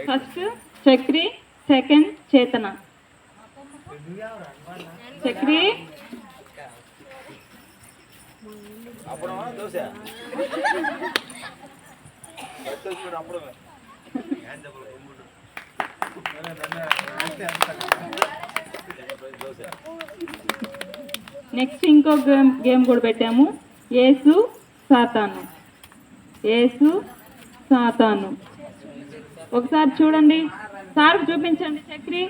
First Chakri, second చేతన. Chakri next ఇంకో game కూడా పెట్టాము, యేసు సాతాను. యేసు సాతాను. ఒకసారి చూడండి, సార్ చూపించండి. చక్రి,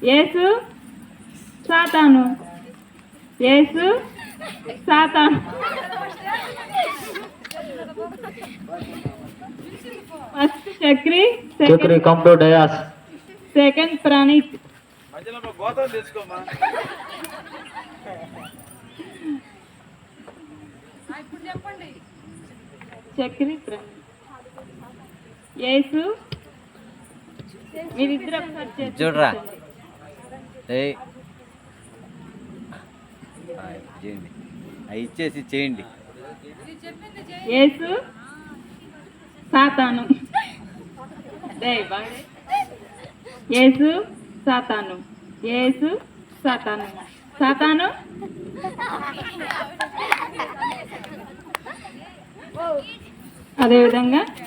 యేసు సాతాను. యేసు సాతాను. First Chakri, come to dais. Second Praneeth. Chakri, Praneeth, Yesu. మీరిద్దరు చూడరా ఇచ్చేసి చేయండి. యేసు సాతాను. యేసు సాతాను. యేసు సాతాను. సాతాను. అదేవిధంగా